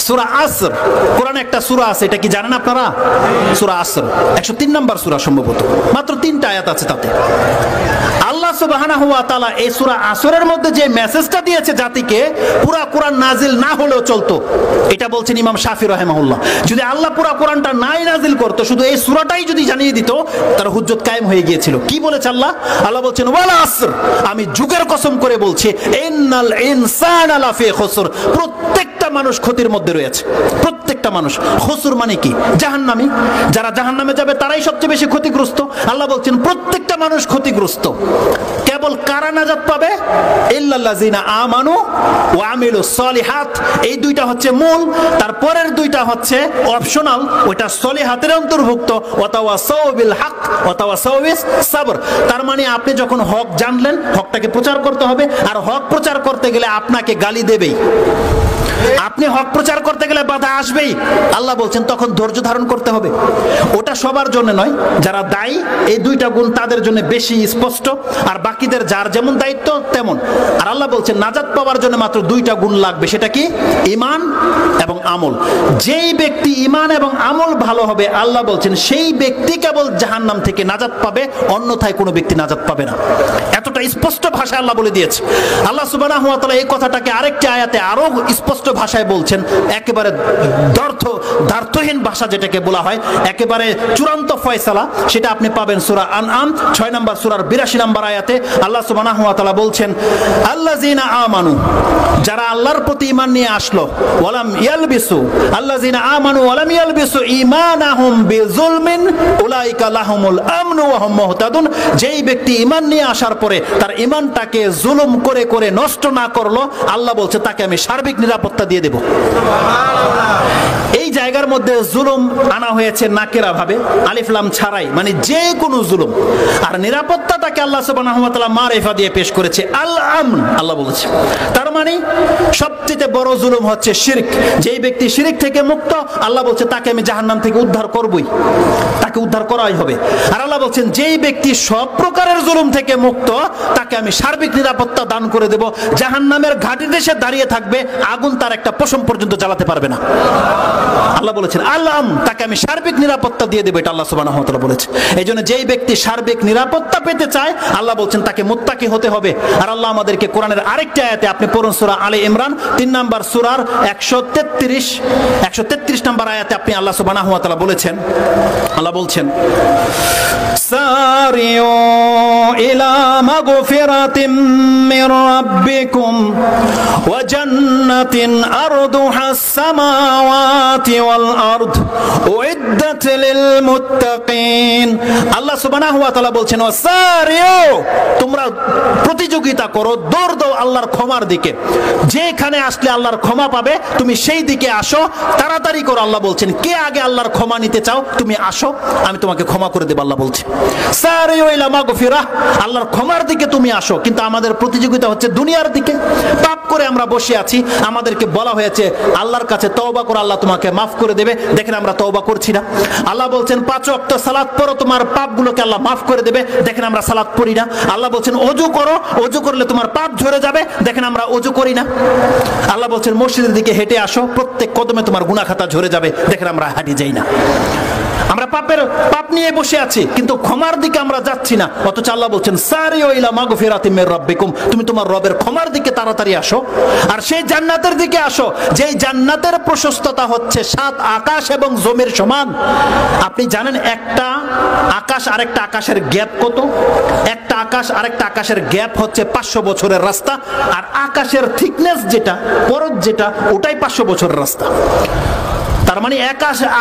সূরা আসর, কোরআনে একটা সূরা আছে, এটা কি জানেন আপনারা? সূরা আসর 103 নম্বর সূরা সম্ভবত, মাত্র 3টা আয়াত আছে তাতে। আল্লাহ সুবহানাহু ওয়া তাআলা এই সূরা আসরের মধ্যে যে মেসেজটা দিয়েছে জাতিকে, পুরা কোরআন নাজিল না হলেও চলতো, এটা বলছেন ইমাম শাফি রাহিমাহুল্লাহ। যদি আল্লাহ পুরা কোরআনটা নাই নাজিল করতো, শুধু এই সূরাটাই যদি জানিয়ে দিত, তার হুজ্জত কায়েম হয়ে গিয়েছিল। কি বলেছে আল্লাহ? আল্লাহ বলছেন ওয়াল আসর, আমি যুগের কসম করে বলছি, ইন্নাল ইনসানা লাফি খুসর, প্রত্যেকটা মানুষ ক্ষতির মধ্যে রয়েছে। প্রত্যেকটা মানুষ। খুসর মানে কি? জাহান্নামী। যারা জাহান্নামে যাবে তারাই সবচেয়ে বেশি ক্ষতিগ্রস্ত। আল্লাহ বলছেন প্রত্যেকটা মানুষ ক্ষতিগ্রস্ত। কেবল কারা নাজাত পাবে? ইল্লাল্লাযিনা আমানু ওয়া আমিলুস সলিহাত। এই দুইটা হচ্ছে মূল, তারপরের দুইটা হচ্ছে অপশনাল, ওটা সলিহাতের অন্তর্ভুক্ত। ওয়াতাওয়াসাউ বিল হক ওয়াতাওয়াসাউ বিস সাবর। তার মানে আপনি যখন হক জানলেন, হকটাকে প্রচার করতে হবে, আর হক প্রচার করতে গেলে আপনাকে গালি দেবেই। আপনি হক প্রচার করতে গেলে বাধা আসবেই। আল্লাহ বলছেন তখন ধৈর্য ধারণ করতে হবে। ওটা সবার জন্য নয়, যারা দায়ী এই দুইটা গুণ তাদের জন্য বেশি স্পষ্ট, আর বাকিদের যার যেমন দায়িত্ব তেমন। আর আল্লাহ বলছেন নাজাত পাওয়ার জন্য মাত্র দুইটা গুণ লাগবে, সেটা কি? ঈমান এবং আমল। যেই ব্যক্তি ঈমান এবং আমল ভালো হবে, আল্লাহ বলছেন সেই ব্যক্তি কেবল জাহান্নাম থেকে নাজাত পাবে, অন্যথায় কোনো ব্যক্তি নাজাত পাবে না। এতটা স্পষ্ট ভাষায় আল্লাহ বলে দিয়েছে। আল্লাহ সুবহানাহু ওয়া তাআলা এই কথাটাকে আরেকটি আয়াতে আরো স্পষ্ট ভাষায় বলছেন, একেবারে দ্ব্যর্থহীন ভাষা যেটাকে বলা হয়, একেবারে চূড়ান্ত ফয়সালা, সেটা আপনি পাবেন সূরা আনআম 6 নম্বর সূরার 82 নম্বর আয়াতে। আল্লাহ সুবহানাহু ওয়া তাআলা বলছেন আল্লাযিনা আমানু, যারা আল্লাহর প্রতি ঈমান নিয়ে আসলো, ওয়ালাম ইয়ালবিসু, আল্লাযিনা আমানু ওয়ালাম ইয়ালবিসু ঈমানাহুম বিযুলমিন উলাইকা লাহুমুল আমনু ওয়া হুম মুহতাদুন। যেই ব্যক্তি ঈমান নিয়ে আসার পরে তার ঈমানটাকে জুলুম করে করে নষ্ট না করলো, আল্লাহ বলছে তাকে আমি সার্বিক নিরাপত্তা দিয়ে দেব। এই জায়গার মধ্যে জুলুম আনা হয়েছে নাকেরা ভাবে, আলিফ লাম ছাড়াই, মানে যে কোনো জুলুম। আর নিরাপত্তাটাকে আল্লাহ সুবহানাহু ওয়া তাআলা মারিফা দিয়ে পেশ করেছে, আল আমন। আল্লাহ বলেছে তার মানে সবচেয়ে বড় জুলুম হচ্ছে শিরক। যেই ব্যক্তি শিরক থেকে মুক্ত, আল্লাহ বলছে তাকে আমি জাহান্নাম থেকে উদ্ধার করবই, তাকে উদ্ধার করাই হবে। আর আল্লাহ বলছেন যেই ব্যক্তি সব প্রকারের জুলুম থেকে মুক্ত, তাকে আমি সার্বিক নিরাপত্তা দান করে দেব। জাহান্নামের ঘাটিতে সে দাঁড়িয়ে থাকবে, আগুন তার একটা পশম পর্যন্ত জ্বালাতে পারবে না। আল্লাহ বলেছেন আল্লাহ, তাকে আমি সার্বিক নিরাপত্তা দিয়ে দেব, এটা আল্লাহ সুবহানাহু ওয়া তাআলা বলেছে। এই জন্য যেই ব্যক্তি সার্বিক নিরাপত্তা পেতে চায়, আল্লাহ বলছেন তাকে মুত্তাকি হতে হবে। আর আল্লাহ আমাদেরকে কোরআনের আরেকটি আয়াতে, আপনি পড়ুন সূরা আলে ইমরান 3 নম্বর সূরার 133 নম্বর আয়াতে আপনি আল্লাহ সুবহানাহু ওয়া তাআলা বলেছেন, আল্লাহ বলছেন সারিউ ইলা মাগফিরাতিম মির রাব্বিকুম ওয়া জান্নাতিন আরদুহাস সামাওয়াতি ওয়াল আরদ উইদ্দাত লিল মুত্তাকিন। আল্লাহ সুবহানাহু ওয়া তাআলা বলছেন সারিউ, তোমরা প্রতিযোগিতা করো, দৌড় দাও আল্লাহর ক্ষমার দিকে। যেখানে আসলে আল্লাহর ক্ষমা পাবে, তুমি সেই দিকে আসো, তাড়াতাড়ি করো। আল্লাহ বলছেন কে আগে আল্লাহর ক্ষমা নিতে চাও, তুমি আসো, আমি তোমাকে ক্ষমা করে দেব। আল্লাহ বলছে সারিউ ইলা মাগফিরাহ, আল্লাহর ক্ষমার দিকে তুমি আসো। কিন্তু আমাদের প্রতিযোগিতা হচ্ছে দুনিয়ার দিকে। পাপ করে আমরা বসে আছি, আমাদেরকে বলা হয়েছে আল্লাহর কাছে তওবা করো, আল্লাহ তোমাকে মাফ করে দেবে। দেখেন আমরা তওবা করছি না। আল্লাহ বলছেন 5 ওয়াক্ত সালাত পড়ো, তোমার পাপগুলোকে আল্লাহ মাফ করে দেবে। দেখেন আমরা সালাত পড়ি না। আল্লাহ বলছেন ওযু করো, ওযু করলে তোমার পাপ ঝরে যাবে। দেখেন আমরা ওযু করি না। আল্লাহ বলছেন মসজিদের দিকে হেঁটে আসো, প্রত্যেক কদমে তোমার গুনাহ খাতা ঝরে যাবে। দেখেন আমরা হাঁটি যাই না। আমরা পাপ নিয়ে বসে আছি, কিন্তু ক্ষমার দিকে আমরা যাচ্ছি না। অথচ আল্লাহ বলছেন সারিউ ইলা মাগফিরাতিম মির রাব্বিকুম, তুমি তোমার রবের ক্ষমার দিকে তাড়াতাড়ি আসো, আর সেই জান্নাতের দিকে আসো, যেই জান্নাতের প্রশস্ততা হচ্ছে 7 আকাশ এবং জমির সমান। আপনি জানেন একটা আকাশ আরেকটা আকাশের গ্যাপ কত? একটা আকাশ আরেকটা আকাশের গ্যাপ হচ্ছে 500 বছরের রাস্তা। আর আকাশের থিকনেস যেটা, পরত যেটা, ওটাই 500 বছরের রাস্তা। তার মানে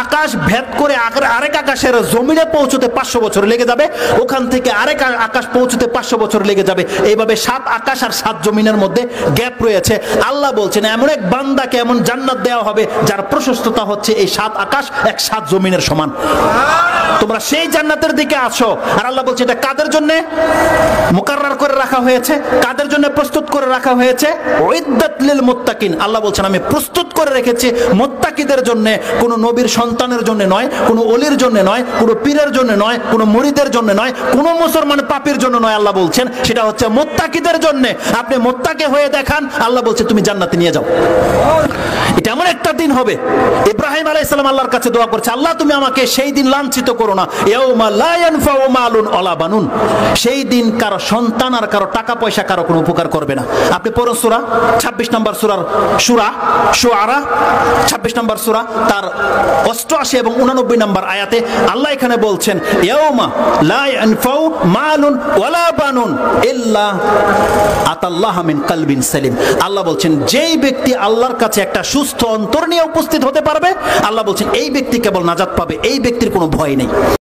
আকাশ ভেদ করে আরেক আকাশের জমিনে পৌঁছতে 500 বছর লেগে যাবে, ওখান থেকে আরেক আকাশ পৌঁছতে 500 বছর লেগে যাবে। এইভাবে 7 আকাশ আর 7 জমিনের মধ্যে গ্যাপ রয়েছে। আল্লাহ বলছেন এমন এক বান্দাকে এমন জান্নাত দেওয়া হবে যার প্রশস্ততা হচ্ছে এই 7 আকাশ 7 জমিনের সমান। তোমরা সেই জান্নাতের দিকে আসো। আর আল্লাহ বলছে এটা কাদের জন্য মুকাররার করে রাখা হয়েছে, কাদের জন্য প্রস্তুত করে রাখা হয়েছে? উইদ্দাত লিল মুত্তাকিন। আল্লাহ বলছেন আমি প্রস্তুত করে রেখেছি মুত্তাকিদের জন্য। কোনো নবীর সন্তানের জন্য নয়, কোনো অলির জন্য নয়, কোনো পীরের জন্য নয়, কোনো মুরিদের জন্য নয়, কোনো মুসলমান পাপীর জন্য নয়। আল্লাহ বলছেন সেটা হচ্ছে মুত্তাকিদের জন্য। আপনি মুত্তাকি হয়ে দেখান, আল্লাহ বলছে তুমি জান্নাতে নিয়ে যাও। এটা এমন একটা দিন হবে, ইব্রাহিম আলাইহিস সালাম আল্লাহর কাছে দোয়া করছে, আল্লাহ তুমি আমাকে সেই দিন লাঞ্ছিত করো না, ইয়াউমা লা ইয়ানফাউ মালুন ওয়ালা বানুন। সেই দিন কারো সন্তান আর কারো টাকা পয়সা কারো কোনো উপকার করবে না। আপনি পড়ুন সূরা 26 নম্বর সূরার শুআরা 26 নম্বর সূরা তার 88 এবং 89 নম্বর আয়াতে আল্লাহ এখানে বলছেন ইয়াউমা লা ইয়ানফাউ মালুন ওয়ালা বানুন ইল্লা আতাল্লাহা মিন কলবিন সালিম। আল্লাহ বলছেন যেই ব্যক্তি আল্লাহর কাছে একটা সুস্থ অন্তর নিয়ে উপস্থিত হতে পারবে, আল্লাহ বলছেন এই ব্যক্তি কেবল নাজাত পাবে, এই ব্যক্তির কোনো ভয় নেই।